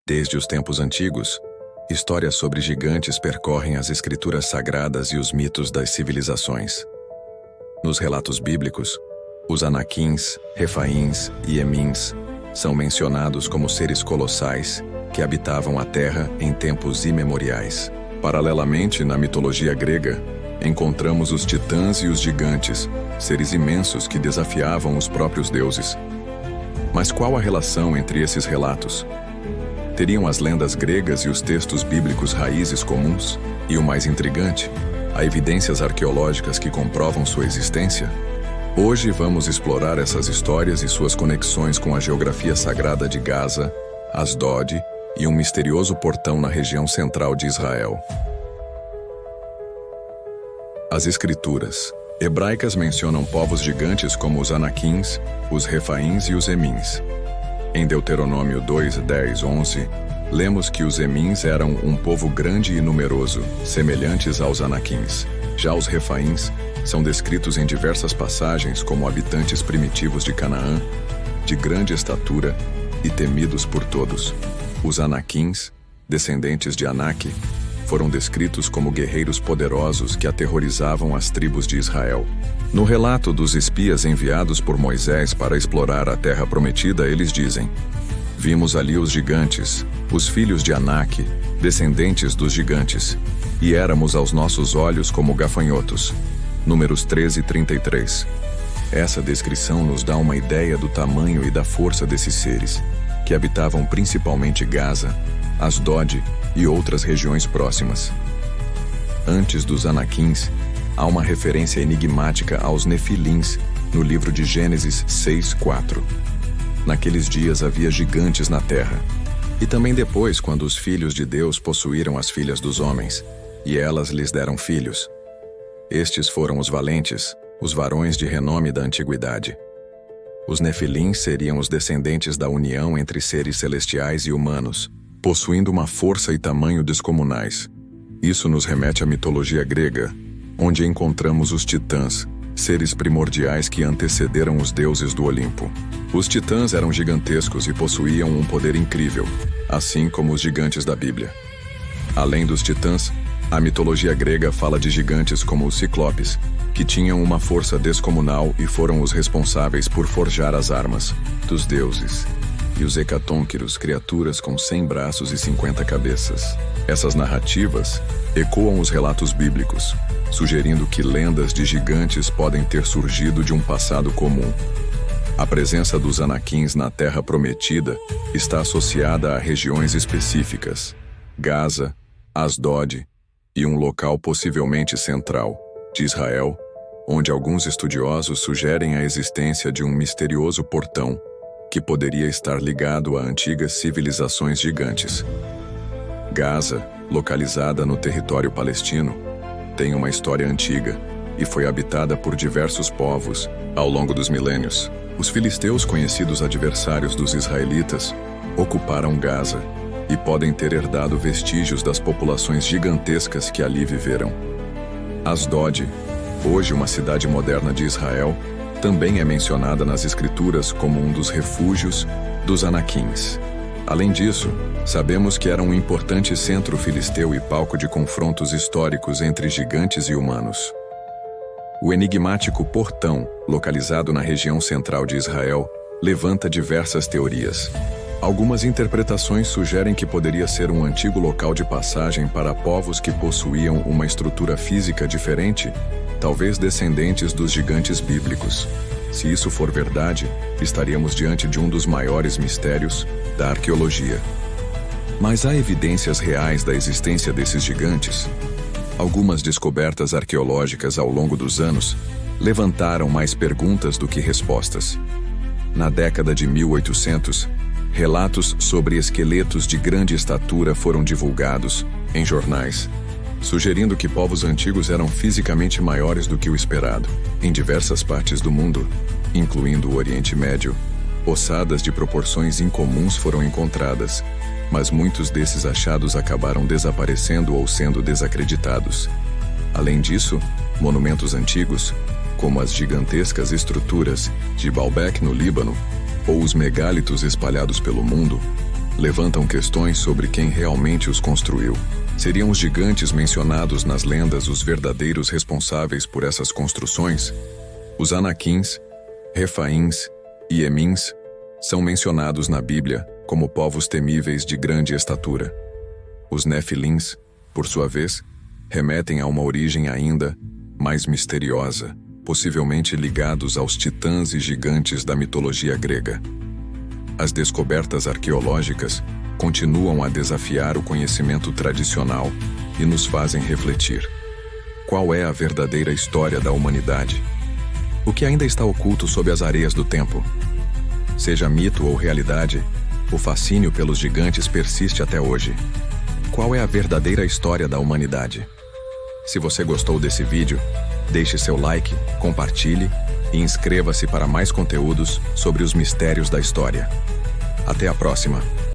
Desde os tempos antigos, histórias sobre gigantes percorrem as escrituras sagradas e os mitos das civilizações. Nos relatos bíblicos, os Anaquins, Refaíns e Emins são mencionados como seres colossais que habitavam a Terra em tempos imemoriais. Paralelamente, na mitologia grega, encontramos os titãs e os gigantes, seres imensos que desafiavam os próprios deuses. Mas qual a relação entre esses relatos? Teriam as lendas gregas e os textos bíblicos raízes comuns? E o mais intrigante, há evidências arqueológicas que comprovam sua existência? Hoje vamos explorar essas histórias e suas conexões com a geografia sagrada de Gaza, Asdod e um misterioso portão na região central de Israel. As escrituras hebraicas mencionam povos gigantes como os Anaquins, os Refaíns e os Emins. Em Deuteronômio 2, 10, 11, lemos que os Emins eram um povo grande e numeroso, semelhantes aos Anaquins. Já os Refaíns são descritos em diversas passagens como habitantes primitivos de Canaã, de grande estatura e temidos por todos. Os Anaquins, descendentes de Anak, foram descritos como guerreiros poderosos que aterrorizavam as tribos de Israel. No relato dos espias enviados por Moisés para explorar a terra prometida, eles dizem: "Vimos ali os gigantes, os filhos de Anak, descendentes dos gigantes, e éramos aos nossos olhos como gafanhotos." Números 13, 33. Essa descrição nos dá uma ideia do tamanho e da força desses seres, que habitavam principalmente Gaza, Asdod e outras regiões próximas. Antes dos Anaquins, há uma referência enigmática aos Nefilins no livro de Gênesis 6, 4. Naqueles dias havia gigantes na terra. E também depois, quando os filhos de Deus possuíram as filhas dos homens, e elas lhes deram filhos. Estes foram os valentes, os varões de renome da antiguidade. Os Nefilins seriam os descendentes da união entre seres celestiais e humanos, possuindo uma força e tamanho descomunais. Isso nos remete à mitologia grega, onde encontramos os titãs, seres primordiais que antecederam os deuses do Olimpo. Os titãs eram gigantescos e possuíam um poder incrível, assim como os gigantes da Bíblia. Além dos titãs, a mitologia grega fala de gigantes como os ciclopes, que tinham uma força descomunal e foram os responsáveis por forjar as armas dos deuses, e os hecatônquiros, criaturas com 100 braços e 50 cabeças. Essas narrativas ecoam os relatos bíblicos, sugerindo que lendas de gigantes podem ter surgido de um passado comum. A presença dos Anaquins na Terra Prometida está associada a regiões específicas: Gaza, Asdod e um local possivelmente central, de Israel, onde alguns estudiosos sugerem a existência de um misterioso portão que poderia estar ligado a antigas civilizações gigantes. Gaza, localizada no território palestino, tem uma história antiga e foi habitada por diversos povos ao longo dos milênios. Os filisteus, conhecidos adversários dos israelitas, ocuparam Gaza e podem ter herdado vestígios das populações gigantescas que ali viveram. Asdod, hoje uma cidade moderna de Israel, também é mencionada nas escrituras como um dos refúgios dos Anaquins. Além disso, sabemos que era um importante centro filisteu e palco de confrontos históricos entre gigantes e humanos. O enigmático portão, localizado na região central de Israel, levanta diversas teorias. Algumas interpretações sugerem que poderia ser um antigo local de passagem para povos que possuíam uma estrutura física diferente, talvez descendentes dos gigantes bíblicos. Se isso for verdade, estaríamos diante de um dos maiores mistérios da arqueologia. Mas há evidências reais da existência desses gigantes? Algumas descobertas arqueológicas ao longo dos anos levantaram mais perguntas do que respostas. Na década de 1800, relatos sobre esqueletos de grande estatura foram divulgados em jornais, sugerindo que povos antigos eram fisicamente maiores do que o esperado. Em diversas partes do mundo, incluindo o Oriente Médio, ossadas de proporções incomuns foram encontradas, mas muitos desses achados acabaram desaparecendo ou sendo desacreditados. Além disso, monumentos antigos, como as gigantescas estruturas de Baalbek no Líbano, ou os megálitos espalhados pelo mundo, levantam questões sobre quem realmente os construiu. Seriam os gigantes mencionados nas lendas os verdadeiros responsáveis por essas construções? Os Anaquins, Refaíns e Emins são mencionados na Bíblia como povos temíveis de grande estatura. Os Nefilins, por sua vez, remetem a uma origem ainda mais misteriosa, possivelmente ligados aos titãs e gigantes da mitologia grega. As descobertas arqueológicas continuam a desafiar o conhecimento tradicional e nos fazem refletir. Qual é a verdadeira história da humanidade? O que ainda está oculto sob as areias do tempo? Seja mito ou realidade, o fascínio pelos gigantes persiste até hoje. Qual é a verdadeira história da humanidade? Se você gostou desse vídeo, deixe seu like, compartilhe e inscreva-se para mais conteúdos sobre os mistérios da história. Até a próxima!